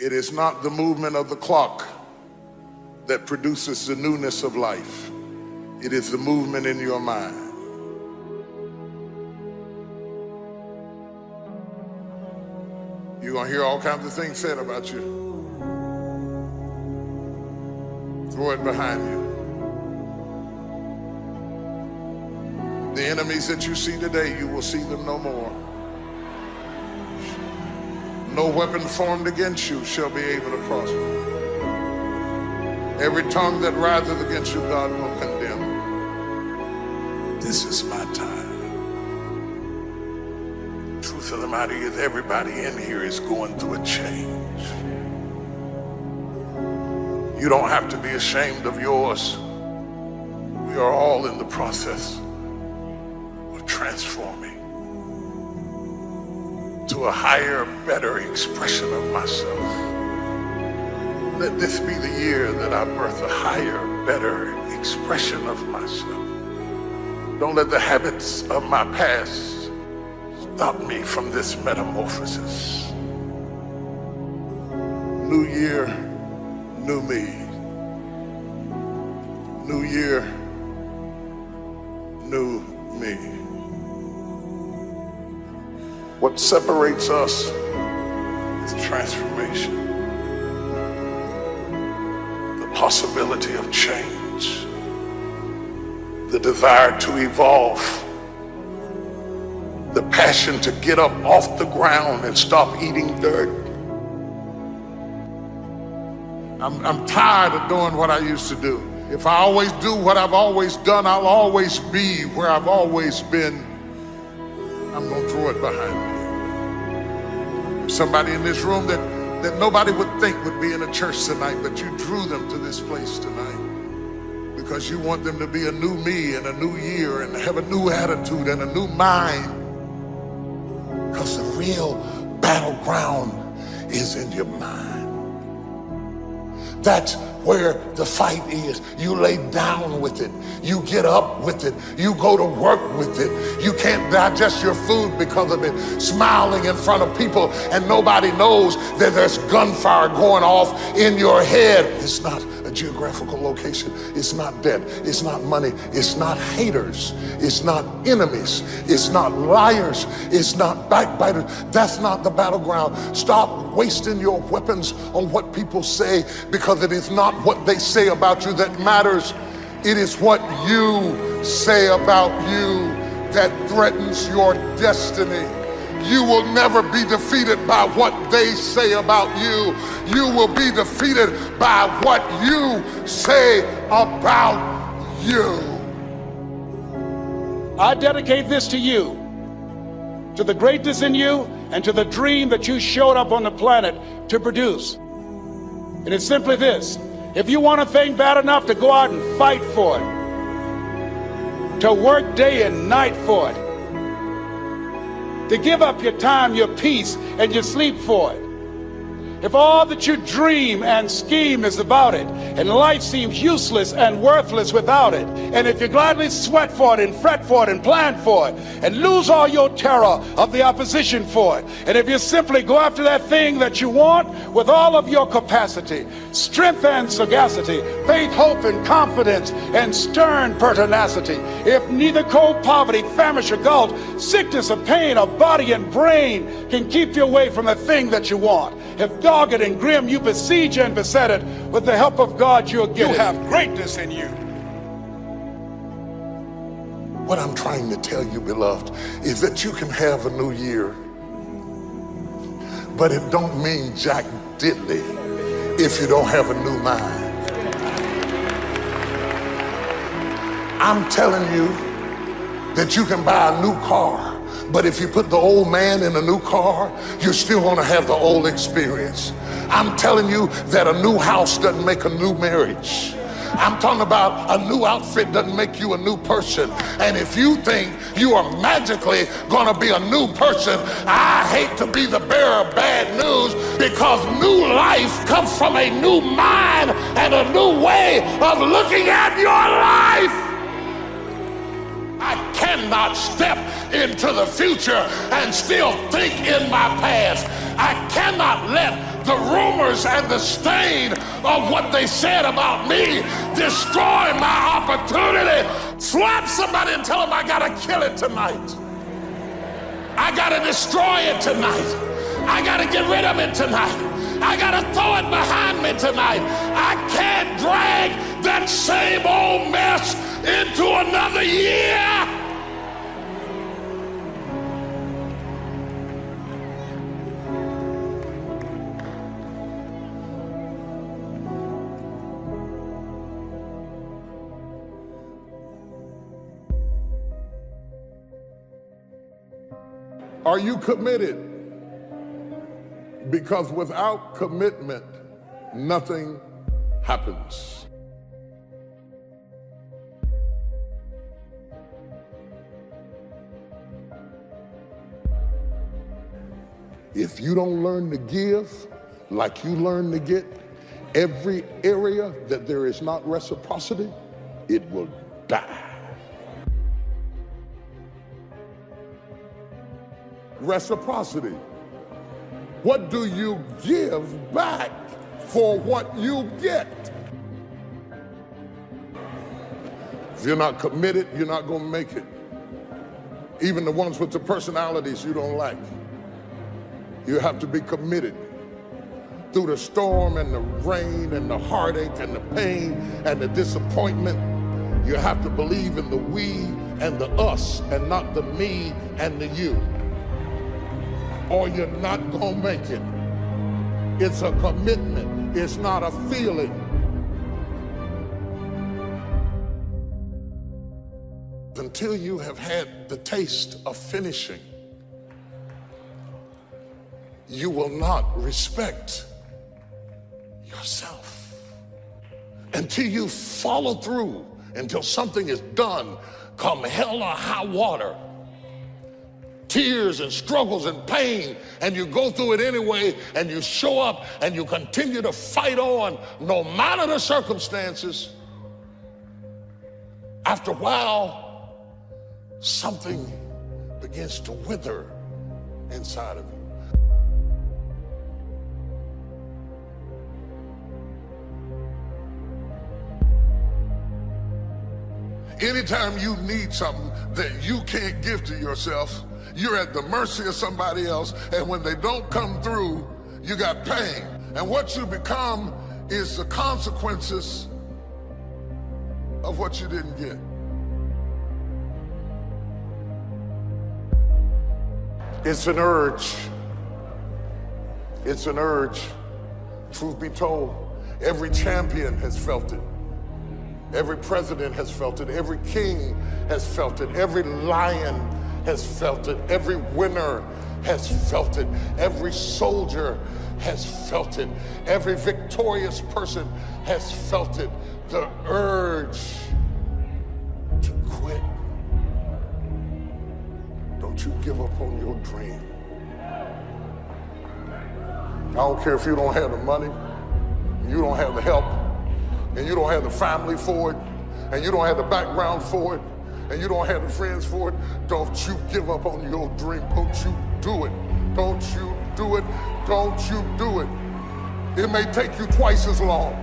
It is not the movement of the clock that produces the newness of life. It is the movement in your mind. You're gonna hear all kinds of things said about you. Throw it behind you. The enemies that you see today, you will see them no more. No weapon formed against you shall be able to prosper. Every tongue that riseth against you, God will condemn. This is my time. Truth of the matter is, everybody in here is going through a change. You don't have to be ashamed of yours. We are all in the process of transforming to a higher, better expression of myself. Let this be the year that I birth a higher, better expression of myself. Don't let the habits of my past stop me from this metamorphosis. New year, new me. New year, new me. What separates us is transformation. The possibility of change. The desire to evolve. The passion to get up off the ground and stop eating dirt. I'm tired of doing what I used to do. If I always do what I've always done, I'll always be where I've always been. I'm gonna throw it behind me. There's somebody in this room that nobody would think would be in a church tonight, but you drew them to this place tonight because you want them to be a new me and a new year and have a new attitude and a new mind. Because the real battleground is in your mind. That's where the fight is. You lay down with it. You get up with it. You go to work with it. You can't digest your food because of it. Smiling in front of people and nobody knows that there's gunfire going off in your head. It's not a geographical location. It's not debt. It's not money. It's not haters. It's not enemies. It's not liars. It's not backbiters. That's not the battleground. Stop wasting your weapons on what people say, because it is not what they say about you that matters. It is what you say about you that threatens your destiny. You will never be defeated by what they say about you. You will be defeated by what you say about you. I dedicate this to you, to the greatness in you, and to the dream that you showed up on the planet to produce. And it's simply this: if you want a thing bad enough to go out and fight for it, to work day and night for it, to give up your time, your peace, and your sleep for it, if all that you dream and scheme is about it, and life seems useless and worthless without it, and if you gladly sweat for it and fret for it and plan for it, and lose all your terror of the opposition for it, and if you simply go after that thing that you want with all of your capacity, strength and sagacity, faith, hope, and confidence, and stern pertinacity, if neither cold poverty, famish, or gulf, sickness or pain, or body and brain can keep you away from the thing that you want, if dogged and grim you besiege and beset it, with the help of God you'll get it. You have greatness in you. What I'm trying to tell you, beloved, is that you can have a new year, but it don't mean jack diddly if you don't have a new mind. I'm telling you that you can buy a new car, but if you put the old man in a new car, you're still gonna have the old experience. I'm telling you that a new house doesn't make a new marriage. I'm talking about a new outfit doesn't make you a new person. And if you think you are magically gonna be a new person, I hate to be the bearer of bad news, because new life comes from a new mind and a new way of looking at your life. I cannot step into the future and still think in my past. I cannot let the rumors and the stain of what they said about me destroy my opportunity. Slap somebody and tell them I gotta kill it tonight. I gotta destroy it tonight. I gotta get rid of it tonight. I gotta throw it behind me tonight. I can't drag that same old mess into another year. Are you committed? Because without commitment, nothing happens. If you don't learn to give like you learn to get, every area that there is not reciprocity, it will die. Reciprocity. What do you give back for what you get? If you're not committed, you're not going to make it. Even the ones with the personalities you don't like. You have to be committed. Through the storm and the rain and the heartache and the pain and the disappointment, you have to believe in the we and the us and not the me and the you. Or you're not gonna make it. It's a commitment, it's not a feeling. Until you have had the taste of finishing, you will not respect yourself. Until you follow through, until something is done, come hell or high water, tears and struggles and pain, and you go through it anyway, and you show up and you continue to fight on no matter the circumstances. After a while, something begins to wither inside of you. Anytime you need something that you can't give to yourself, you're at the mercy of somebody else, and when they don't come through, you got pain. And what you become is the consequences of what you didn't get. It's an urge. It's an urge. Truth be told, every champion has felt it. Every president has felt it. Every king has felt it. Every lion has felt it. Every winner has felt it. Every soldier has felt it. Every victorious person has felt it. The urge to quit. Don't you give up on your dream. I don't care if you don't have the money, you don't have the help, and you don't have the family for it, and you don't have the background for it, and you don't have the friends for it. Don't you give up on your dream. Don't you do it. Don't you do it. Don't you do it. It may take you twice as long.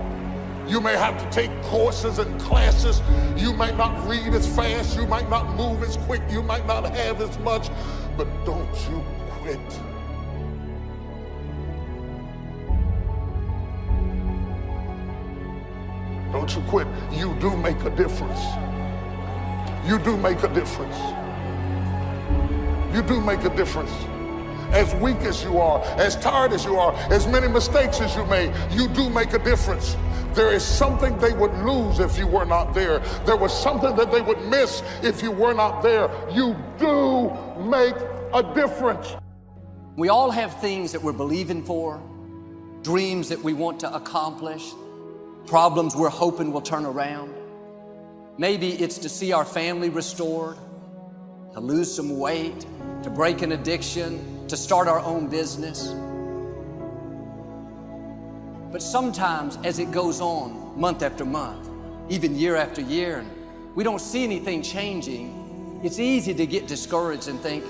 You may have to take courses and classes. You might not read as fast. You might not move as quick. You might not have as much, but don't you quit. Don't you quit. You do make a difference. You do make a difference. You do make a difference. As weak as you are, as tired as you are, as many mistakes as you made, you do make a difference. There is something they would lose if you were not there. There was something that they would miss if you were not there. You do make a difference. We all have things that we're believing for, dreams that we want to accomplish, problems we're hoping will turn around. Maybe it's to see our family restored, to lose some weight, to break an addiction, to start our own business. But sometimes as it goes on, month after month, even year after year, and we don't see anything changing, it's easy to get discouraged and think,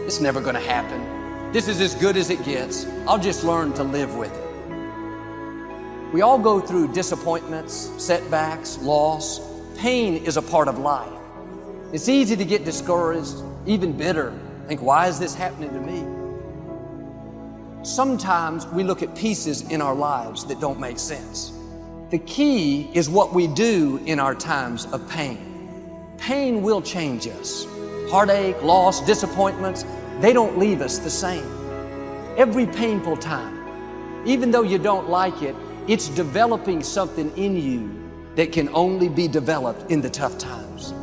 it's never gonna happen. This is as good as it gets. I'll just learn to live with it. We all go through disappointments, setbacks, loss. Pain is a part of life. It's easy to get discouraged, even bitter. Think, why is this happening to me? Sometimes we look at pieces in our lives that don't make sense. The key is what we do in our times of pain. Pain will change us. Heartache, loss, disappointments, they don't leave us the same. Every painful time, even though you don't like it, it's developing something in you that can only be developed in the tough times.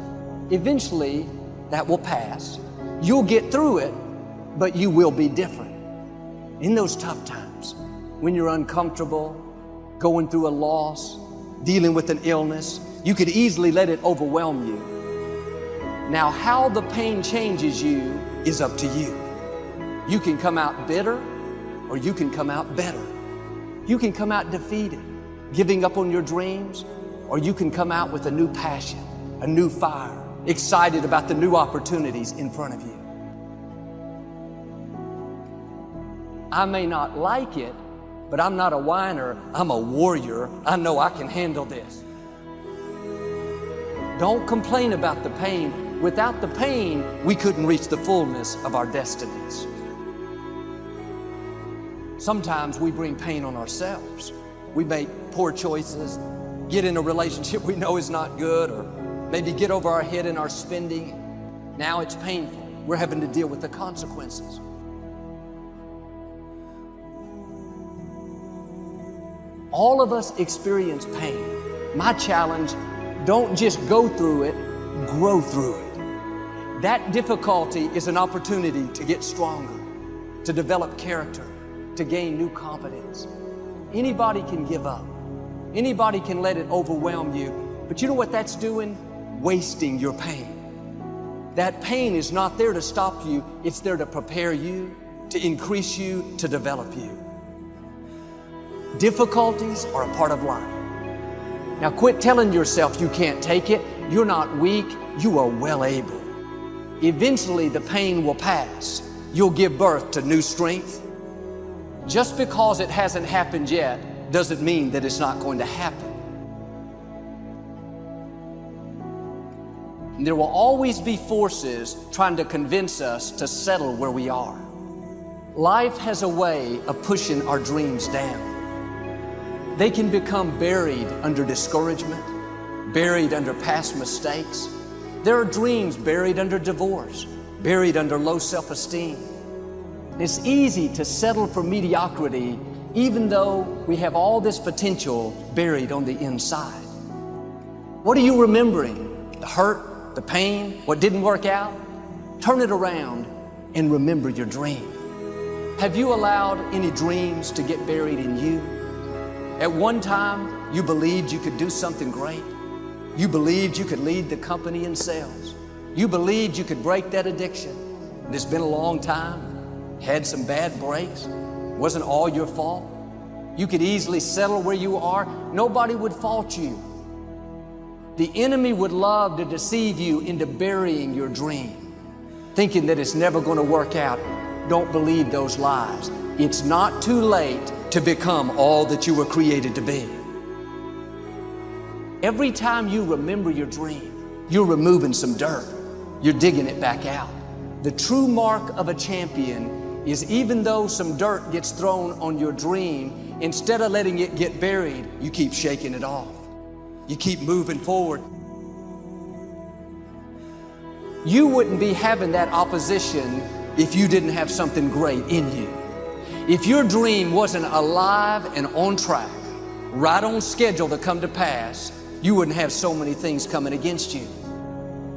Eventually, that will pass. You'll get through it, but you will be different. In those tough times, when you're uncomfortable, going through a loss, dealing with an illness, you could easily let it overwhelm you. Now, how the pain changes you is up to you. You can come out bitter, or you can come out better. You can come out defeated, giving up on your dreams, or you can come out with a new passion, a new fire, excited about the new opportunities in front of you. I may not like it, but I'm not a whiner, I'm a warrior. I know I can handle this. Don't complain about the pain. Without the pain, we couldn't reach the fullness of our destinies. Sometimes we bring pain on ourselves. We make poor choices, get in a relationship we know is not good, or maybe get over our head in our spending. Now it's painful. We're having to deal with the consequences. All of us experience pain. My challenge, don't just go through it, grow through it. That difficulty is an opportunity to get stronger, to develop character, to gain new confidence. Anybody can give up. Anybody can let it overwhelm you. But you know what that's doing? Wasting your pain. That pain is not there to stop you. It's there to prepare you, to increase you, to develop you. Difficulties are a part of life. Now quit telling yourself you can't take it. You're not weak. You are well able. Eventually the pain will pass. You'll give birth to new strength. Just because it hasn't happened yet doesn't mean that it's not going to happen. And there will always be forces trying to convince us to settle where we are. Life has a way of pushing our dreams down. They can become buried under discouragement, buried under past mistakes. There are dreams buried under divorce, buried under low self-esteem. It's easy to settle for mediocrity even though we have all this potential buried on the inside. What are you remembering? The hurt, the pain, what didn't work out? Turn it around and remember your dream. Have you allowed any dreams to get buried in you? At one time, you believed you could do something great. You believed you could lead the company in sales. You believed you could break that addiction. And it's been a long time. Had some bad breaks. Wasn't all your fault. You could easily settle where you are. Nobody would fault you. The enemy would love to deceive you into burying your dream, thinking that it's never going to work out. Don't believe those lies. It's not too late to become all that you were created to be. Every time you remember your dream, you're removing some dirt. You're digging it back out. The true mark of a champion is even though some dirt gets thrown on your dream, instead of letting it get buried, you keep shaking it off. You keep moving forward. You wouldn't be having that opposition if you didn't have something great in you. If your dream wasn't alive and on track, right on schedule to come to pass, you wouldn't have so many things coming against you.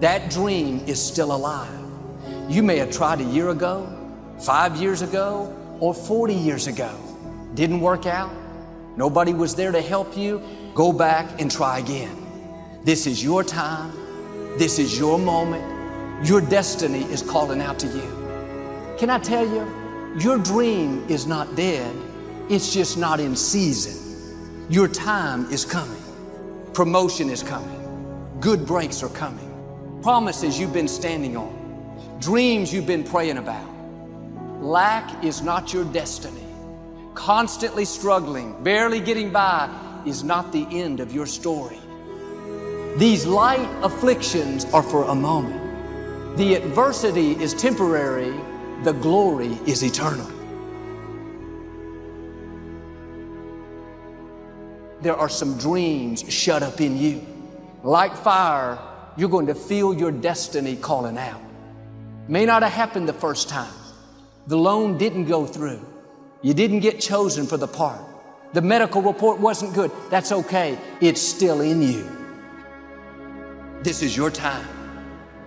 That dream is still alive. You may have tried a year ago, 5 years ago, or 40 years ago. Didn't work out. Nobody was there to help you. Go back and try again. This is your time. This is your moment. Your destiny is calling out to you. Can I tell you, your dream is not dead. It's just not in season. Your time is coming. Promotion is coming. Good breaks are coming. Promises you've been standing on. Dreams you've been praying about. Lack is not your destiny. constantly struggling, barely getting by, is not the end of your story. These light afflictions are for a moment. The adversity is temporary, the glory is eternal. There are some dreams shut up in you. Like fire, you're going to feel your destiny calling out. May not have happened the first time. The loan didn't go through. You didn't get chosen for the part. The medical report wasn't good. That's okay. It's still in you. This is your time.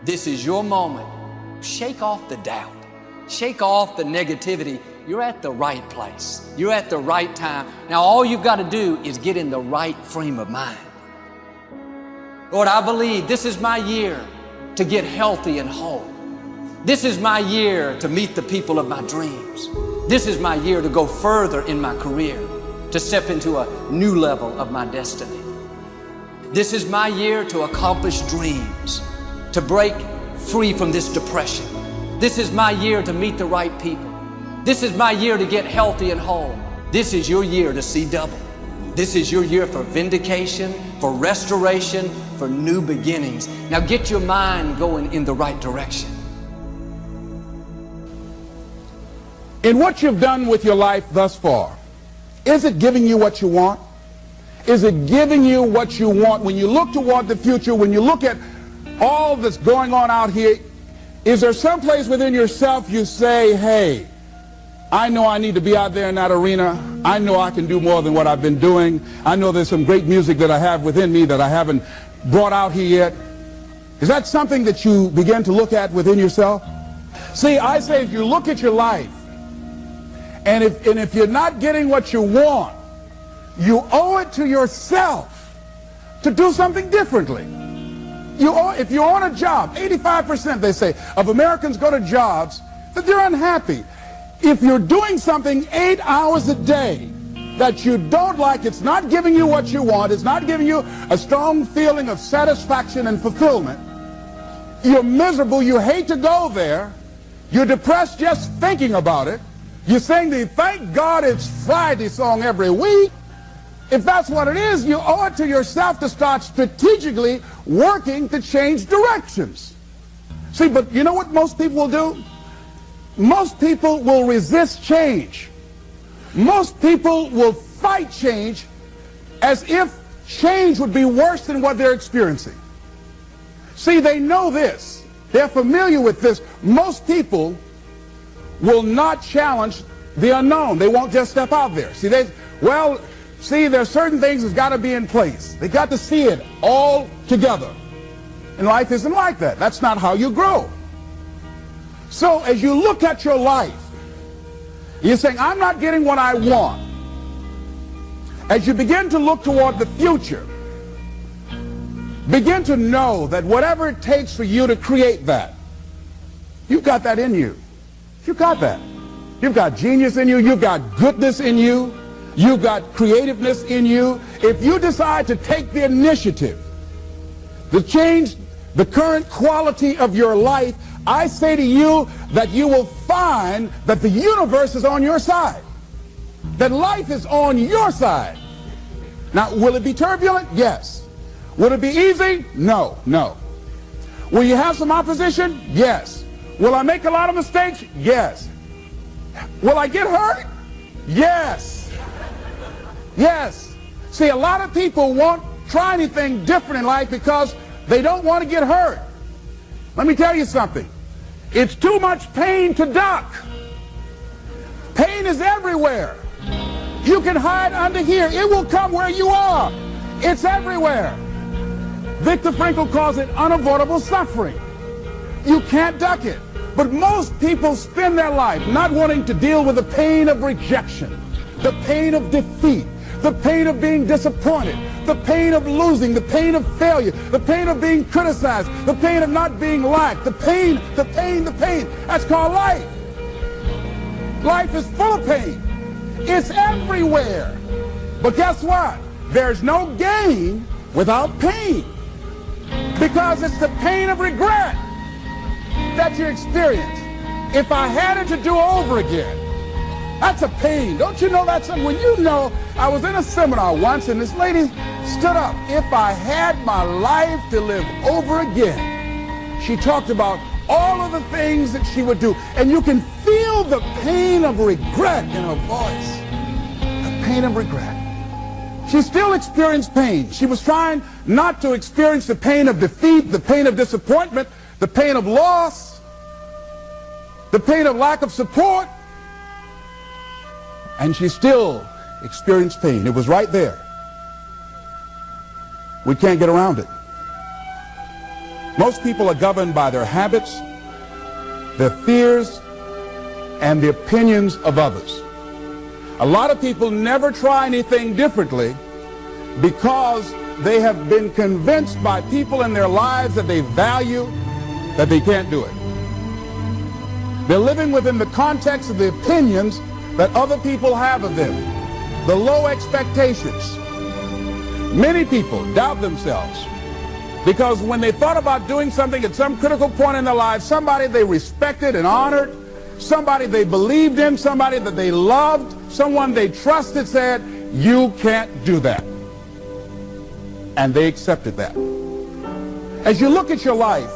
This is your moment. Shake off the doubt. Shake off the negativity. You're at the right place. You're at the right time. Now all you've got to do is get in the right frame of mind. Lord, I believe this is my year to get healthy and whole. This is my year to meet the people of my dreams. This is my year to go further in my career, to step into a new level of my destiny. This is my year to accomplish dreams, to break free from this depression. This is my year to meet the right people. This is my year to get healthy and whole. This is your year to see double. This is your year for vindication, for restoration, for new beginnings. Now get your mind going in the right direction. In what you've done with your life thus far, is it giving you what you want? Is it giving you what you want? When you look toward the future, when you look at all that's going on out here, is there some place within yourself you say, hey, I know I need to be out there in that arena. I know I can do more than what I've been doing. I know there's some great music that I have within me that I haven't brought out here yet. Is that something that you begin to look at within yourself? See, I say if you look at your life, and if you're not getting what you want, you owe it to yourself to do something differently. If you're on a job, 85% they say of Americans go to jobs that they're unhappy. If you're doing something 8 hours a day that you don't like, it's not giving you what you want, it's not giving you a strong feeling of satisfaction and fulfillment, you're miserable, you hate to go there, you're depressed just thinking about it, you sing the "Thank God It's Friday" song every week. If that's what it is, you owe it to yourself to start strategically working to change directions. See, but you know what most people will do? Most people will resist change. Most people will fight change as if change would be worse than what they're experiencing. See, they know this. They're familiar with this. Most people will not challenge the unknown. They won't just step out there. See, there's certain things that's got to be in place. They got to see it all together. And life isn't like that. That's not how you grow. So as you look at your life, you're saying, I'm not getting what I want. As you begin to look toward the future, begin to know that whatever it takes for you to create that, you've got that in you. You've got that. You've got genius in you. You've got goodness in you. You've got creativeness in you. If you decide to take the initiative to change the current quality of your life, I say to you that you will find that the universe is on your side, that life is on your side. Now, will it be turbulent? Yes. Will it be easy? No, no. Will you have some opposition? Yes. Will I make a lot of mistakes? Yes. Will I get hurt? Yes. Yes. See, a lot of people won't try anything different in life because they don't want to get hurt. Let me tell you something. It's too much pain to duck. Pain is everywhere. You can hide under here. It will come where you are. It's everywhere. Viktor Frankl calls it unavoidable suffering. You can't duck it. But most people spend their life not wanting to deal with the pain of rejection, the pain of defeat, the pain of being disappointed, the pain of losing, the pain of failure, the pain of being criticized, the pain of not being liked, the pain. That's called life. Life is full of pain. It's everywhere. But guess what? There's no gain without pain. Because it's the pain of regret that you experience. If I had it to do over again, That's a pain. Don't you know that's when you know? I was in a seminar once and this lady stood up. If I had my life to live over again, she talked about all of the things that she would do. And you can feel the pain of regret in her voice. The pain of regret. She still experienced pain. She was trying not to experience the pain of defeat, the pain of disappointment, the pain of loss, the pain of lack of support. And she still experienced pain. It was right there. We can't get around it. Most people are governed by their habits, their fears, and the opinions of others. A lot of people never try anything differently because they have been convinced by people in their lives that they value that they can't do it. They're living within the context of the opinions that other people have of them, the low expectations. Many people doubt themselves because when they thought about doing something at some critical point in their lives, somebody they respected and honored, somebody they believed in, somebody that they loved, someone they trusted said, "You can't do that." And they accepted that. As you look at your life,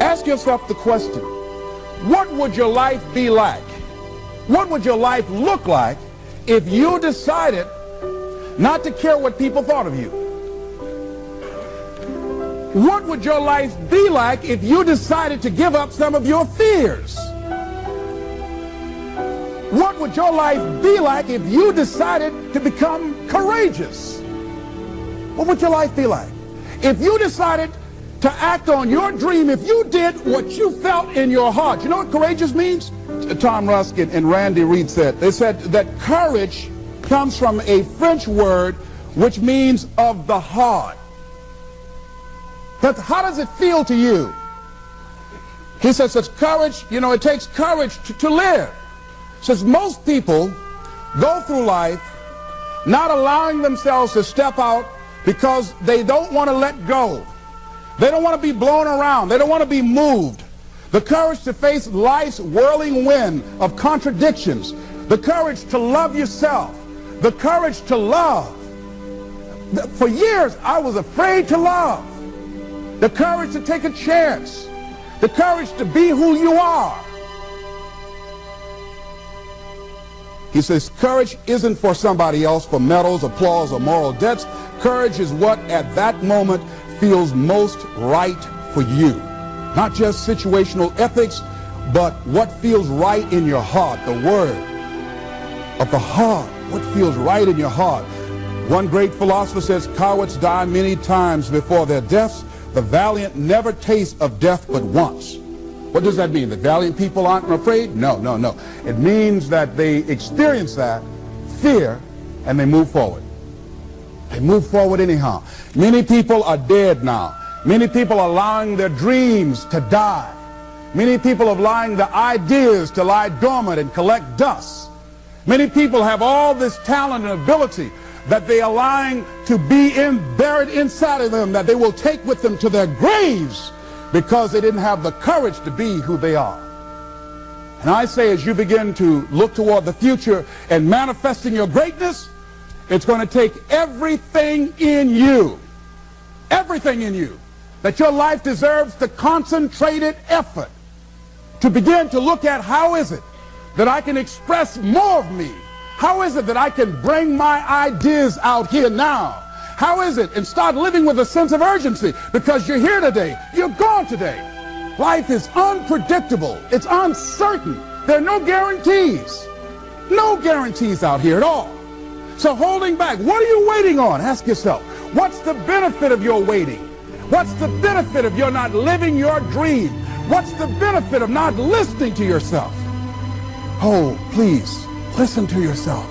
ask yourself the question, what would your life be like? What would your life look like if you decided not to care what people thought of you? What would your life be like if you decided to give up some of your fears? What would your life be like if you decided to become courageous? What would your life be like? If you decided to act on your dream, if you did what you felt in your heart. You know what courageous means? Tom Rusk and Randy Reed said. They said that courage comes from a French word which means of the heart. But how does it feel to you? He says it's courage, you know, it takes courage to live. Says most people go through life not allowing themselves to step out because they don't want to let go. They don't want to be blown around. They don't want to be moved. The courage to face life's whirling wind of contradictions. The courage to love yourself. The courage to love. For years, I was afraid to love. The courage to take a chance. The courage to be who you are. He says courage isn't for somebody else, for medals, applause, or moral debts. Courage is what at that moment feels most right for you. Not just situational ethics, but what feels right in your heart, the word of the heart, what feels right in your heart. One great philosopher says, cowards die many times before their deaths. The valiant never taste of death but once. What does that mean? The valiant people aren't afraid? No, no, no. It means that they experience that fear and they move forward. They move forward anyhow. Many people are dead now. Many people are allowing their dreams to die. Many people are allowing the ideas to lie dormant and collect dust. Many people have all this talent and ability that they are allowing to be buried inside of them, that they will take with them to their graves because they didn't have the courage to be who they are. And I say, as you begin to look toward the future and manifesting your greatness, it's going to take everything in you, that your life deserves the concentrated effort to begin to look at how is it that I can express more of me? How is it that I can bring my ideas out here now? How is it? And start living with a sense of urgency because you're here today, you're gone today. Life is unpredictable, it's uncertain. There are no guarantees out here at all. So holding back, what are you waiting on? Ask yourself, what's the benefit of your waiting? What's the benefit of your not living your dream? What's the benefit of not listening to yourself? Oh, please, listen to yourself.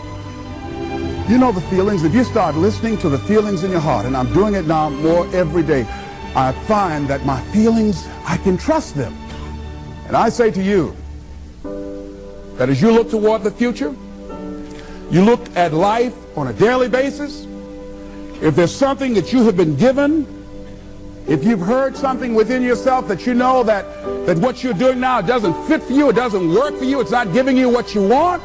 You know the feelings. If you start listening to the feelings in your heart, and I'm doing it now more every day, I find that my feelings, I can trust them. And I say to you that as you look toward the future, you look at life on a daily basis, if there's something that you have been given If you've heard something within yourself that you know that what you're doing now doesn't fit for you, it doesn't work for you, it's not giving you what you want,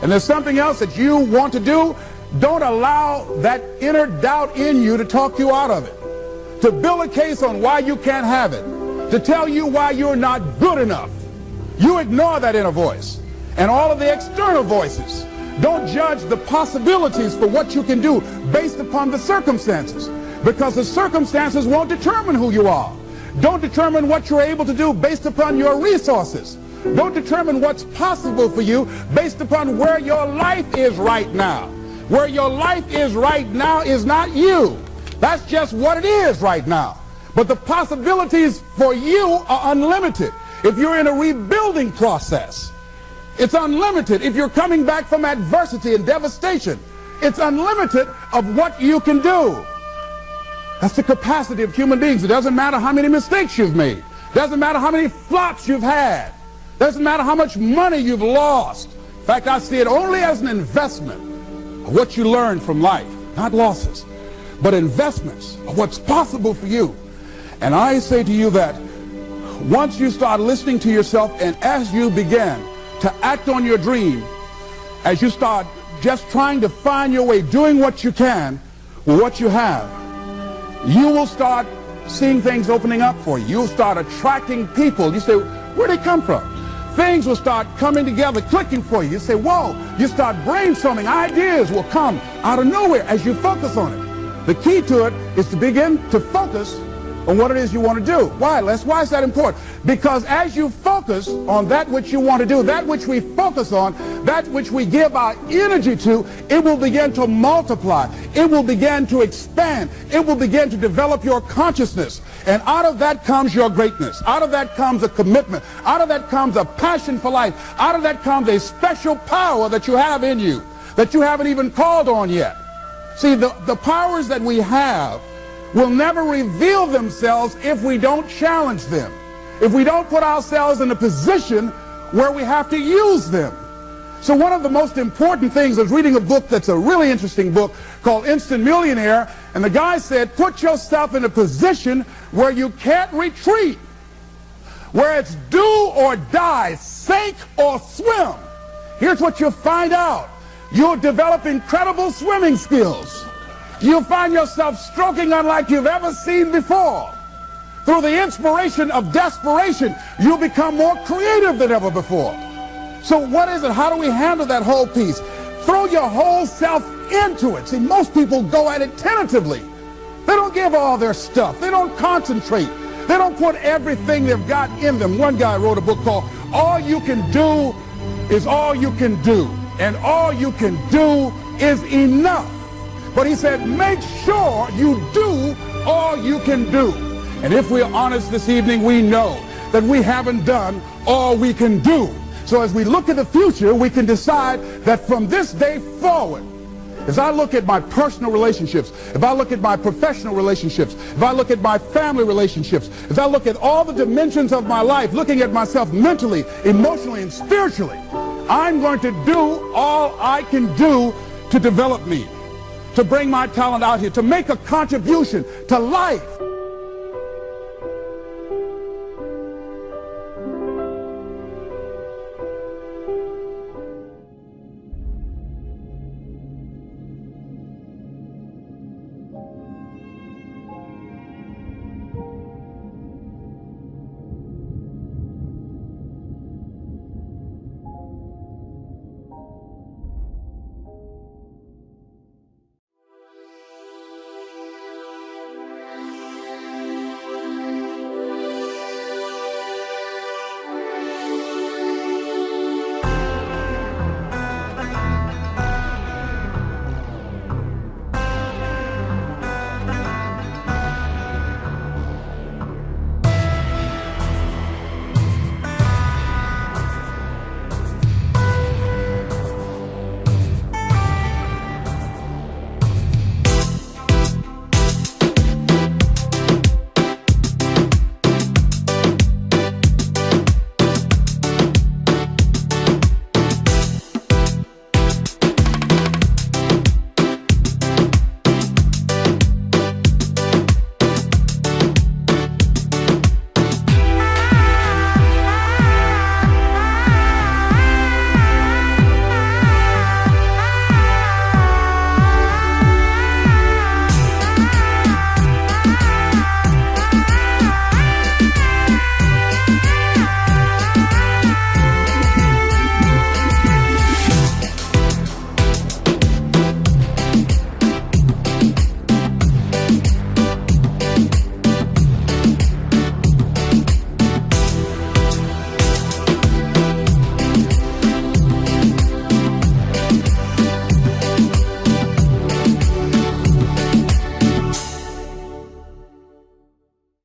and there's something else that you want to do, don't allow that inner doubt in you to talk you out of it, to build a case on why you can't have it, to tell you why you're not good enough. You ignore that inner voice and all of the external voices. Don't judge the possibilities for what you can do based upon the circumstances, because the circumstances won't determine who you are. Don't determine what you're able to do based upon your resources. Don't determine what's possible for you based upon where your life is right now. Where your life is right now is not you. That's just what it is right now. But the possibilities for you are unlimited. If you're in a rebuilding process, it's unlimited. If you're coming back from adversity and devastation, it's unlimited of what you can do. That's the capacity of human beings. It doesn't matter how many mistakes you've made. It doesn't matter how many flops you've had. It doesn't matter how much money you've lost. In fact, I see it only as an investment of what you learn from life, not losses, but investments of what's possible for you. And I say to you that once you start listening to yourself, and as you begin to act on your dream, as you start just trying to find your way, doing what you can with what you have, you will start seeing things opening up for you. You'll start attracting people. You say, where'd they come from? Things will start coming together, clicking for you. You say, whoa. You start brainstorming. Ideas will come out of nowhere as you focus on it. The key to it is to begin to focus on what it is you want to do. Why, Les? Why is that important? Because as you focus on that which you want to do, that which we focus on, that which we give our energy to, it will begin to multiply. It will begin to expand. It will begin to develop your consciousness. And out of that comes your greatness. Out of that comes a commitment. Out of that comes a passion for life. Out of that comes a special power that you have in you that you haven't even called on yet. See, the powers that we have will never reveal themselves if we don't challenge them, if we don't put ourselves in a position where we have to use them. So one of the most important things, I was reading a book that's a really interesting book called Instant Millionaire, and the guy said, put yourself in a position where you can't retreat, where it's do or die, sink or swim. Here's what you'll find out. You'll develop incredible swimming skills. You'll find yourself stroking unlike you've ever seen before. Through the inspiration of desperation, you'll become more creative than ever before. So what is it? How do we handle that whole piece? Throw your whole self into it. See, most people go at it tentatively. They don't give all their stuff. They don't concentrate. They don't put everything they've got in them. One guy wrote a book called All You Can Do Is All You Can Do. And all you can do is enough. But he said, make sure you do all you can do. And if we're honest this evening, we know that we haven't done all we can do. So as we look at the future, we can decide that from this day forward, as I look at my personal relationships, if I look at my professional relationships, if I look at my family relationships, if I look at all the dimensions of my life, looking at myself mentally, emotionally, and spiritually, I'm going to do all I can do to develop me, to bring my talent out here, to make a contribution to life.